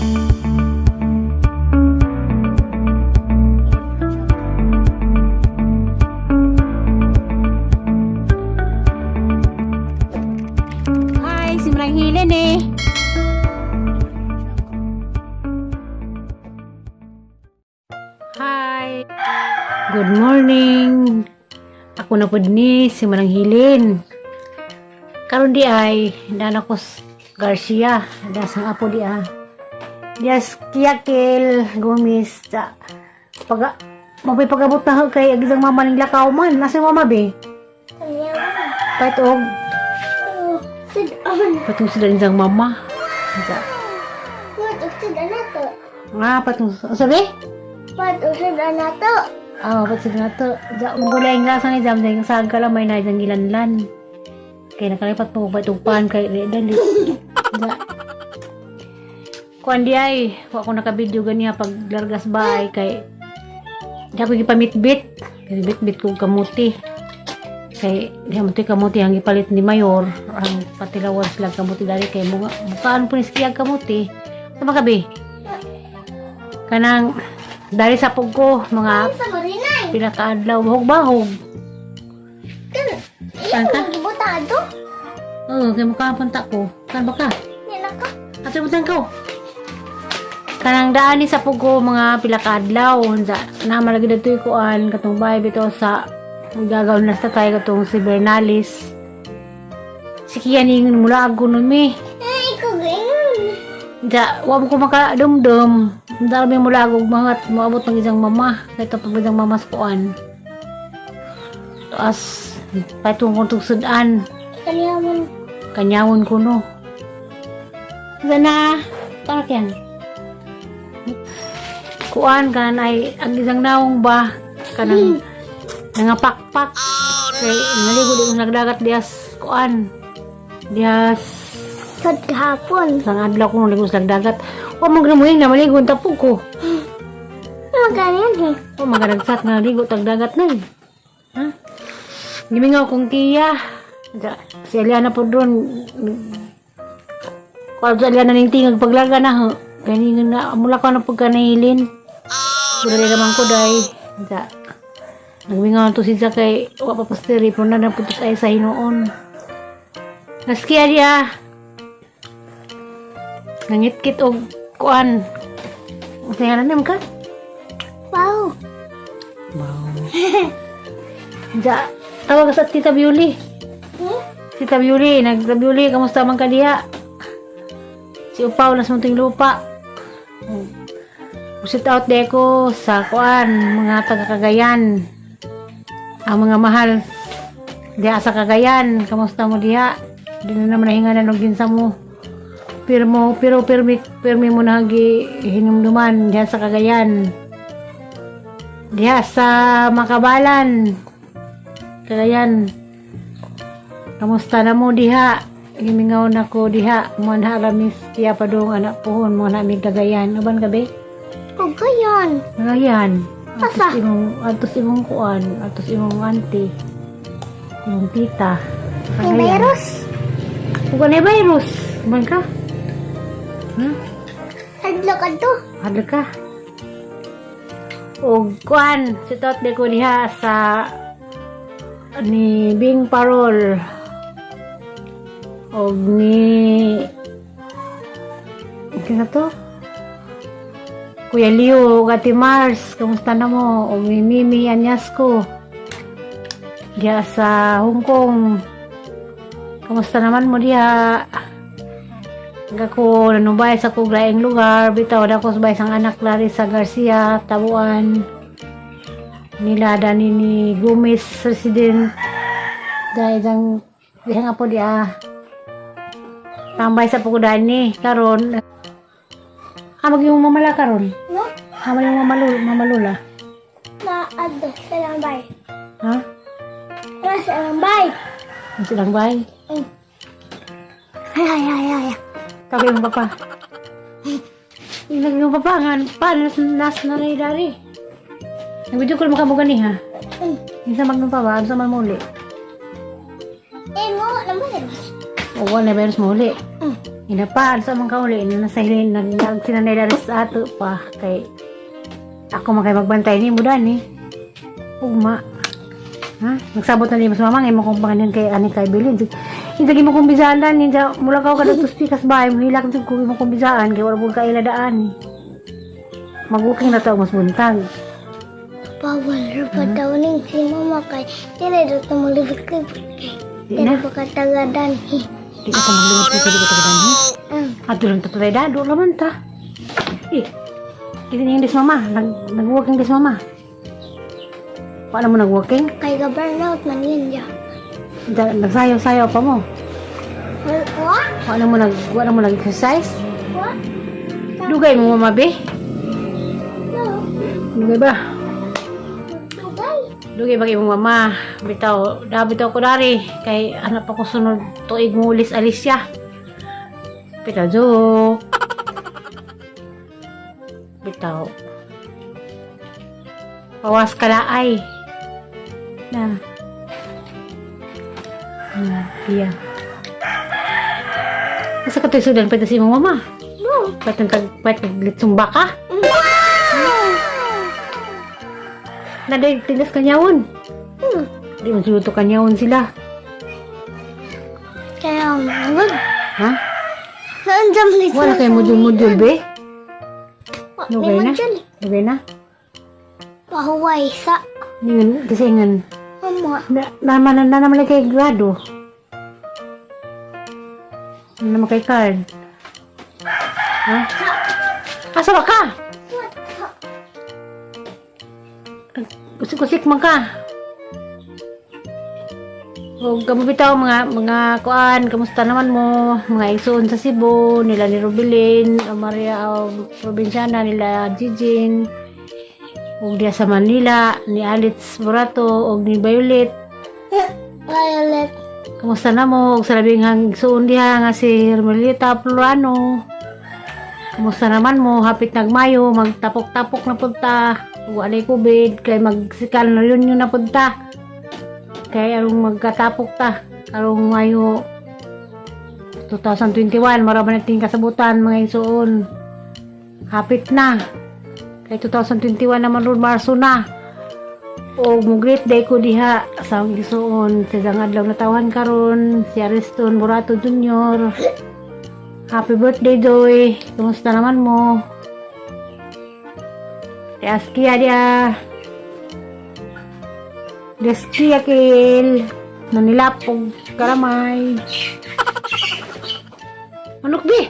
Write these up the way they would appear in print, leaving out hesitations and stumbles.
Hi, si Marang Hilin eh. Hi. Good morning. Ako na po ni si Marang Hilin. Karon di ay dan ako Garcia, dasang apo di Yes, kiyakil gumis sa pag mabay pagabot na kay agisang mama ning lakaw man. Nasa mama be? Patog. Patong sila ning mama. Sa. Patong sabi? Patong sila na to. Patong sila na to. Ja, mugulay ang lasa ni jam dahil sa kalamay na isang gilanlan. Kaya nakalipat mo patugpan kay dali. Ja. Kuan di ay, ako nakabidyo ganiya pag largas bay kay di ako gipamitbit. Kay bit-bit ko kamuti. Kay di kamuti ang gipalit ni Mayor ang patilawan sila kamuti dali kay mukaan po ni skiyag kamuti. Sama kabi. Kanang dali sa pug ko mga pila ka adlaw bahog-bahog. Iya ka gibutado? Kay mukaan punta ko. Kan ba ka? Nila ka. Ato butan ko. Kanang daan ni sa pugo mga pila ka adlaw na malagi datoy kuan katong bahay bitaw sa gagawin na sa tayo katong si Bernalis. Si Kianing mula ago nun mi. Ay, ko ganyan. Wa mo ko makadumdum. Dami mula ago mga maabot ng isang mama. Ito pag isang mama sa kuan. Taas patong kong tugsudan. Kanyawon ko no. Sana para kyan. Kuan kan ay ang isang naong ba kanang nangapakpak kay naligo di nagdagat dias kuan dias Kahapon. sang adlaw ko naligo sa dagat wa mo gramuing na maligo tapog ko Ganyan eh. wa magadagsat na ligo tag dagat na ha gimingaw kong tiya si Eliana po doon kuan sa Eliana ning tingag paglaga na kani na mula ko na pagkanahilin. Gulay naman ko dahi. Nagmingaw to siya kay wa pa pasteri pero na putos ay sa hinoon. Naskiya dia. Nangitkit og kuan. Usahay na naman ka? Wow. Tawag ka sa Tita Biuli. Tita Biuli, Biuli, kamusta man ka diha? Si Upaw nas munting lupa. Shout out deko sa kuan mga taga Cagayan. Ang mga mahal diha sa Cagayan, kamusta mo diha? Di na naman nahinganan og ginsa mo. Pirmi mo na gi hinumduman diha sa Cagayan. Diha sa Makabalan. Cagayan. Kamusta na mo diha? Gimingaw na ko diha mo na ramis tiya padung anak pohon mo na mig Cagayan. Uban gabi? Kagayan. Cagayan. Asa? Atos imong kuan, atos imong auntie. Imong tita. May virus. Bukan ay virus. Man ka? Ha? Hadlo ka to. Hadlo ka? O kuan, sitot de ko diha sa ni Bing Parol. O ni kaya to? Kuya Leo, Ate Mars, kamusta na mo? O Mimi Anyasco. Diya sa Hong Kong. Kamusta naman mo diya? Ako nanubay sa kuglaing lugar. Bitaw na ko sabay sang anak Larissa Garcia, Tabuan. Nila dani ni Gomez Resident. Dahil dihang apo diya. Tambay sa pugudan ni. Karon. Mag yung mamala karon. No? Mag yung mamalula. Na ado sa lambay. Ha? Na sa lambay. Ang silang bay. Ay. Tawag yung papa. Yung papa nga. Paano nas na rin dari? Nag-video call mo ka mo gani ha? Yung sa magnong papa. Ano sa mamuli? Mo naman. O wala virus mo uli. Inapaan sa mga kauli na nasa hilin sinanay dari sa ato pa kay ako makay magbantay ni mo dani. Ugma. Ha? Nagsabot na ni mas mama ngay mo kung pangalan kay ani kay Bilin. Hindi mo kung bisalan ni mula ka kada tuspikas bahay mo hilak jud ko mo kung bisaan kay wala bug ka iladaan. Maguking na to mas buntag. Bawal pa daw ning si mama kay dire do to mulibot kay. Di na. Dire pa katagadan. Di ka maglunod ko sa dito kadani. Ato lang tatay dado laman ta. Kita yung des mama, nag-working des mama. Paano mo nag-working? Kay ga burnout man yun ya. Nagsayaw-sayaw pa mo. What? Paano mo nag-exercise? What? Dugay mo mama be? No. Dugay ba? Dugay. Dugay ba imong mama? Bitaw ko dari kay anak pa ko sunod tuig mo ulis Alicia. Bitaw joke. Bitaw. Pawas kalaay. Na. Iya. Asa ka tayo sudan pwede si mong mama? No. Pwede litsong baka? Naday tigas kanyawon. Di mo siluto kanyawon sila. Kaya mangod. Ha? Nandiyan ni Wala kayo mudul-mudul be? Dugay na? Dugay na? Pahuway sa Yun, kasi nga, mama. na naman kay grado. Na naman kay card. Ha? Asa ba ka? Kusik-kusik man ka. O, gamubitaw mga kuan, kamusta naman mo? Mga igsoon sa Cebu, nila ni Rubilin, Maria, Provinciana, nila Jijin, o diya sa Manila, ni Alitz Borato, o ni Violet. Violet. Kamusta na mo? Og sa labing hang igsoon diha nga si Hermelita Florano. Kamusta naman mo? Hapit nagmayo, magtapok-tapok na punta. Walay COVID, kay magsikal na yun yung napunta. Kaya arong magkatapok ta. Arong Mayo 2021, maraman natin kasabutan mga igsoon. Hapit na. Kay 2021 naman ron, Marso na. O mo great day ko diha sa igsoon. Sa adlaw na tawan karon si Ariston Borato Jr. Happy birthday, Joy. Kumusta naman mo? Askia dia. Deskia kil. Nanilapog karamay. Manok di.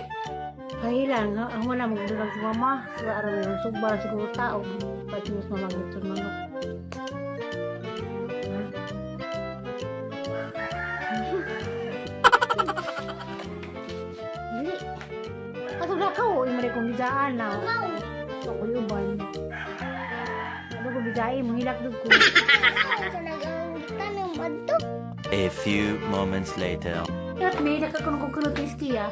Kahilan, ang wala magdulag si mama. Sa araw yung subar siguro tao. Pati mas mamagit sa manok. Dili. Patula ka o, yung maray kong bijaan na. Ako yung ban. Ano ko bijay, manghilak doon ko. A few moments later. At may nakakunong iskiya.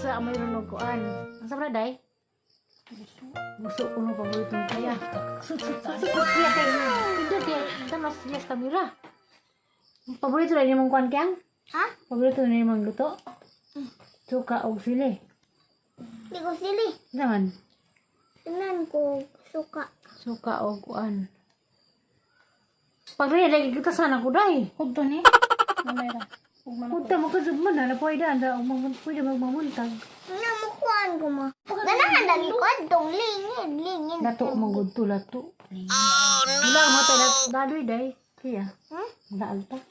Sa mayroon ng kuan. Ang sabra day? Gusto ko nung paboritong kaya. Susukot siya kayo. Hindi kaya. Ito mas siyas kamila. Paborito na yung kuan kayang? Ha? Paborito na yung luto? Suka o sili. Di ko sili. Naman? Tingnan ko suka. Suka o kuan. Pag rin, lagi kita sana ko day. Hugto ni. Mamera. Punta mo ka subman na pwede anda pwede magmamuntag. Namukuhan ko mo. Ganahan na likod. Dong lingin. Lato magud to lato. Wala mo tayo daloy day. Kaya. Daan pa.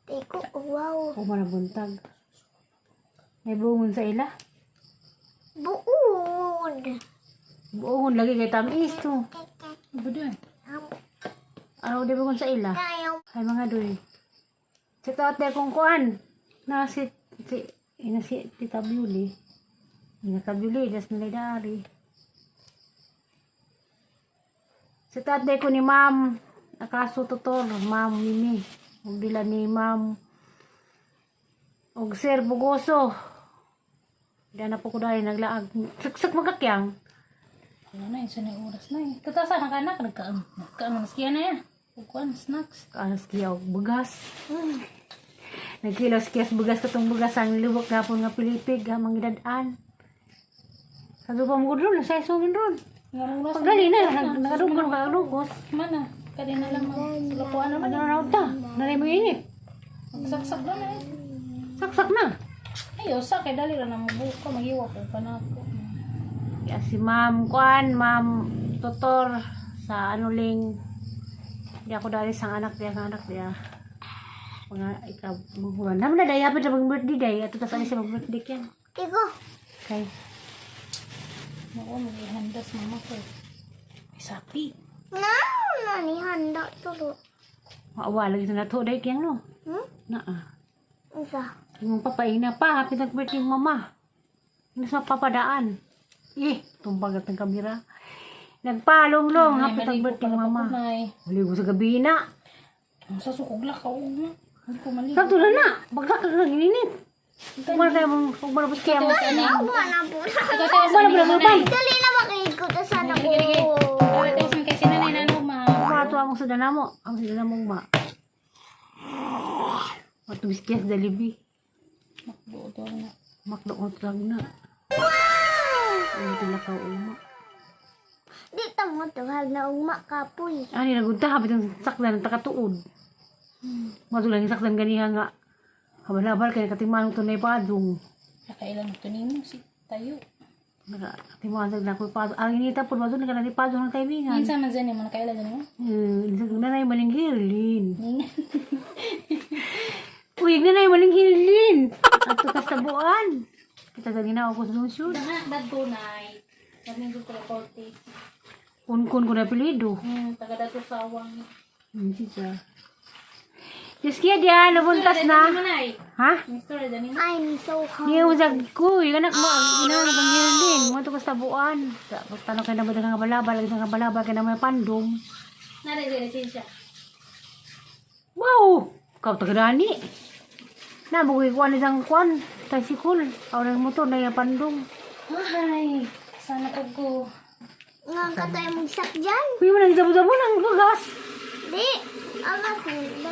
Teko, wow. O manabuntag. May buongon sa ila. Buod. Buongon lagi kay tamis to. Budan. Araw di buongon sa ila. Kaya Ay mga doy. Si tate kong kuan. Na si Tita Beauty. Tita Beauty, das nilay dari. Si tate ko ni Ma'am. Nakaso tutor. Ma'am Mimi. Huwag dila ni Ma'am. Huwag Sir Bugoso. Diyan na po ko dahil naglaag. Saksak magkakyang. Wala na, isa na yung oras na eh. Katasa na ka na, nagkaan. Nagkaan, manas kaya na yan. Pagkuhan, snacks. Kaalas kiyaw. Bugas. Nagkilos-kilos bugas katong bugas ang lubok gapon nga pilipig ha mangidad-an. Sa dupa mo ron, sa isumin ron. Ngarong oras. Pagdali na, nakadugos. Mana? Kanina lang lapuan naman. Ano na ta? Nanay mo init. Magsaksak lang eh. Saksak na. Ayo, sa kay dali lang na mabuka, magiwa ko kanako. Ya si Ma'am Kwan, Ma'am Tutor sa anuling. Di ako dali sang anak dia. Mga ikaw manghuran. Naman na daya pa na mag-birthday day. At tas ano siya mag-birthday yan. Iko. Okay. Nako, maghihandas mama ko. May sapi. Ni handa tulo. Maawa lagi na to day kiyang no. Naa. Isa. Yung papaina pa, happy nag-birthday yung mama. Hindi sa papadaan. Tumpag at ng kamera. Nagpalong-long, happy nag-birthday yung mama. Maligo sa gabi na. Ang sasukog lang ka, una. Hindi ko maligo. Sakto na na, bagsak ka nagininit. Kung tayo mong, kung marabos kaya mo. Ako na po. Ikaw tayo sa Wala pala mo ba? Dali na makikot sa sana ko. Ikaw tayo sa kasi nanay na ano, ma. Mato among sa danamo. Ang sa danamong ma. Matubis kaya sa dalibi. Makdo na. Makdoot lang na. Ano tilakaw uma. Di tamo tuhag na ugma kapoy. Ani nagunta hapit ang sakdan ng takatuod. Matulang yung sakdan ganiha nga. Habal-habal kaya katimanong tunay padong. Nakailan ito nimo si tayo. Katimanong na ako padong. Ang inita po matulang ka na ni padong ng kaibigan. Minsan man dyan mo, nakailan dyan mo? Isang nanay maling hilin. Ningan. Uy, nanay maling hilin. At ito kastabuan. Kita sa ginawa ko sa lunsyon. Bad tunay. Kaming ko reporte. Kun-kun ko na apelido. Taga dato sa awang. Hindi siya. Diyos kaya diyan, nabuntas na. Ha? Mr. Dani. I'm so hungry. Hindi mo jag ko. Yung anak mo, ginawa kang hilin. Mga ito kastabuan. Tanong kayo na ba ng balabal, lagi ng balabal, kaya na may pandong. Nare-resin siya. Wow! Kau tagadani. Nabugoy ko ano isang kwan. Tricycle. Ako ng motor na yung pandong. Ay, sana ko. Nga ka tayo magsak dyan. Uy, mo nang jabo-jabo ng bagas. Di. Alas mo.